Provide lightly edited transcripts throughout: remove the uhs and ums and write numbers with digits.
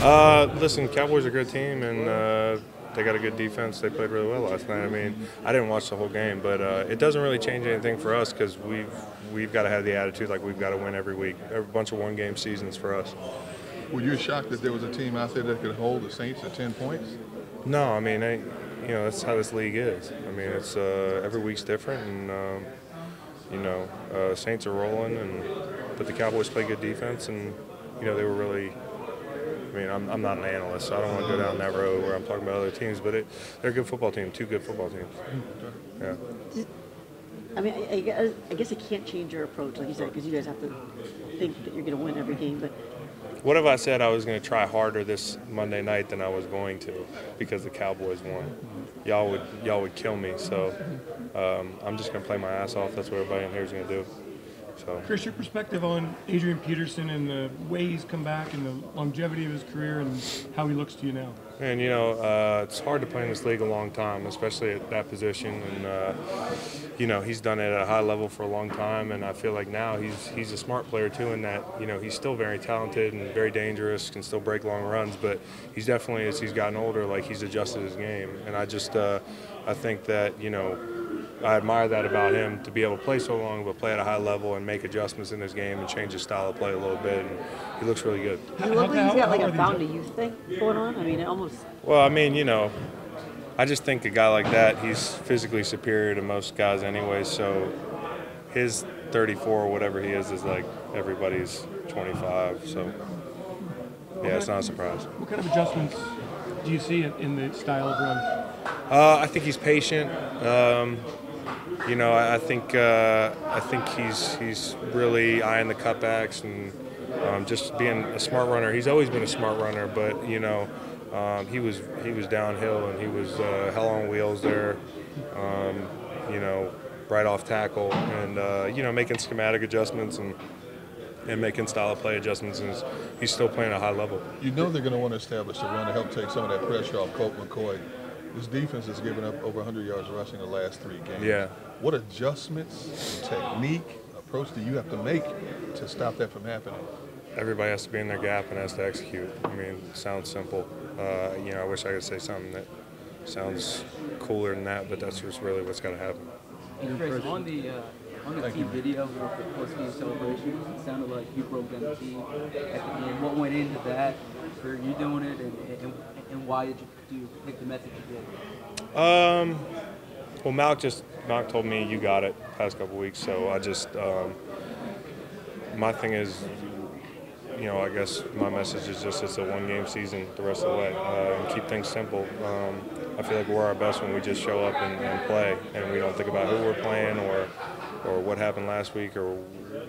Listen, Cowboys are a good team, and they got a good defense. They played really well last night. I mean, I didn't watch the whole game, but it doesn't really change anything for us because we've got to have the attitude like we've got to win every week. A bunch of one-game seasons for us. Were you shocked that there was a team out there that could hold the Saints to 10 points? No, I mean, that's how this league is. I mean, it's every week's different, and Saints are rolling, but the Cowboys play good defense, and they were really. I mean, I'm not an analyst, so I don't want to go down that road where I'm talking about other teams, but they're a good football team, two good football teams. Yeah. I mean, I guess it can't change your approach, like you said, because you guys have to think that you're going to win every game. But what if I said I was going to try harder this Monday night than I was going to because the Cowboys won? Y'all would kill me. So I'm just going to play my ass off. That's what everybody in here is going to do. So. Chris, your perspective on Adrian Peterson and the way he's come back and the longevity of his career and how he looks to you now? And it's hard to play in this league a long time, especially at that position. And he's done it at a high level for a long time. And I feel like now he's a smart player too, in that he's still very talented and very dangerous, can still break long runs. But he's definitely, as he's gotten older, like he's adjusted his game. And I just I think that I admire that about him, to be able to play so long but play at a high level and make adjustments in his game and change his style of play a little bit. And he looks really good. Do you look like he's got like a found a youth thing going on? I mean, it almost. Well, I mean, I just think a guy like that, he's physically superior to most guys anyway. So his 34 or whatever he is like everybody's 25. So yeah, it's not a surprise. What kind of adjustments do you see in the style of run? I think he's patient. I think he's really eyeing the cutbacks and just being a smart runner. He's always been a smart runner, but he was downhill and he was hell on wheels there. Right off tackle and making schematic adjustments and making style of play adjustments, and he's still playing at a high level. They're going to want to establish the run to help take some of that pressure off Colt McCoy. This defense has given up over 100 yards rushing the last 3 games. Yeah. What adjustments, technique, approach do you have to make to stop that from happening? Everybody has to be in their gap and has to execute. I mean, it sounds simple. I wish I could say something that sounds cooler than that, but that's just really what's got to happen. And Chris, on the team video with the post-game celebration, it sounded like you broke down the team at the end. What went into that for you doing it, and why did you pick the method you did? Well, Malk told me you got it past couple weeks, so I just my thing is, I guess my message is just it's a one-game season the rest of the way, and keep things simple. I feel like we're our best when we just show up and play, and we don't think about who we're playing or what happened last week or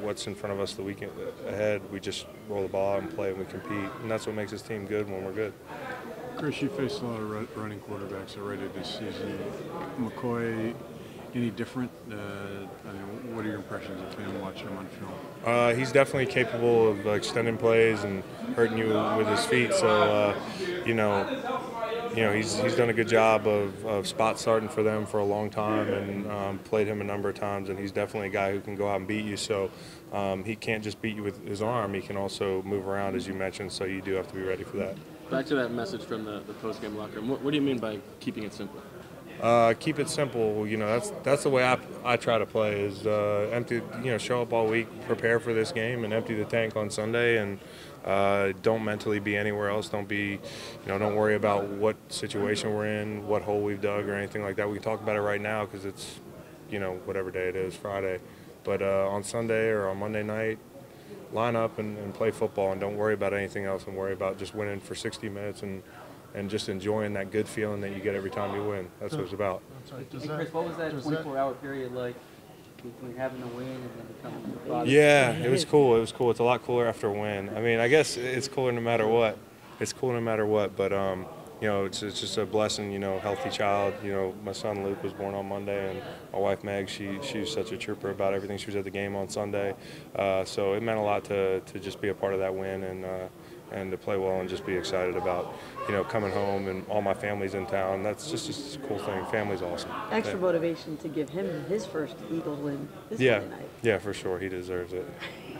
what's in front of us the weekend ahead. We just roll the ball and play and we compete, and that's what makes this team good when we're good. Chris, you faced a lot of running quarterbacks already this season. McCoy, any different? What are your impressions of him watching him on film? He's definitely capable of extending plays and hurting you with his feet. So, he's done a good job of spot starting for them for a long time, and played him a number of times. And he's definitely a guy who can go out and beat you. So he can't just beat you with his arm. He can also move around, as you mentioned. So you do have to be ready for that. Back to that message from the post-game locker room. What do you mean by keeping it simple? Keep it simple. That's the way I try to play. Is empty. Show up all week, prepare for this game, and empty the tank on Sunday. And don't mentally be anywhere else. Don't worry about what situation we're in, what hole we've dug, or anything like that. We can talk about it right now because it's, whatever day it is, Friday. But on Sunday or on Monday night, line up and play football, and don't worry about anything else, and worry about just winning for 60 minutes and just enjoying that good feeling that you get every time you win. That's what it's about. Chris, what was that 24-hour period like between having a win and then becoming the father? Yeah, it was cool. It's a lot cooler after a win. I mean, I guess it's cooler no matter what. It's cool no matter what, but it's just a blessing, healthy child. My son Luke was born on Monday, and my wife Meg, she was such a trooper about everything. She was at the game on Sunday, so it meant a lot to just be a part of that win and to play well and just be excited about, coming home, and all my family's in town. That's just a cool thing. Family's awesome. Extra motivation to give him his first Eagles win this Yeah, Monday night. yeah, for sure. He deserves it.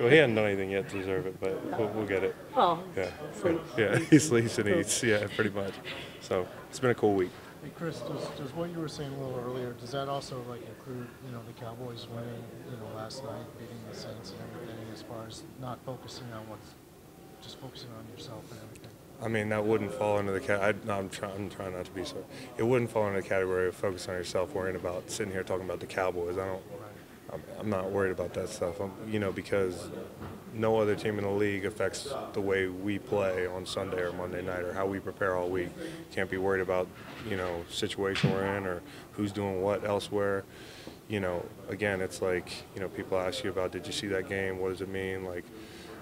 Well, he hasn't done anything yet to deserve it, but we'll get it. Oh, Yeah, sleep. yeah. He sleeps and eats. Yeah, pretty much. So it's been a cool week. Hey Chris, does what you were saying a little earlier, does that also like include, the Cowboys winning, last night, beating the Saints and everything, as far as not focusing on just focusing on yourself and everything? I mean, that wouldn't fall into the I'm trying not to be so. It wouldn't fall into the category of focus on yourself, worrying about sitting here talking about the Cowboys. I'm not worried about that stuff. Because no other team in the league affects the way we play on Sunday or Monday night or how we prepare all week. Can't be worried about, situation we're in or who's doing what elsewhere. Again, it's like, people ask you about, did you see that game? What does it mean? Like,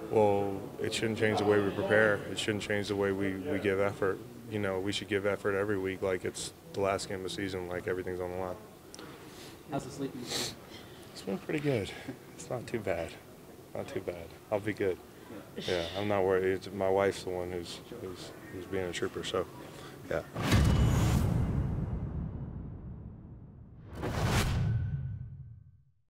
well, it shouldn't change the way we prepare. It shouldn't change the way we give effort. We should give effort every week like it's the last game of the season, like everything's on the line. How's the sleep? It's been pretty good. It's not too bad. Not too bad. I'll be good. Yeah, I'm not worried. My wife's the one who's being a trooper, so yeah.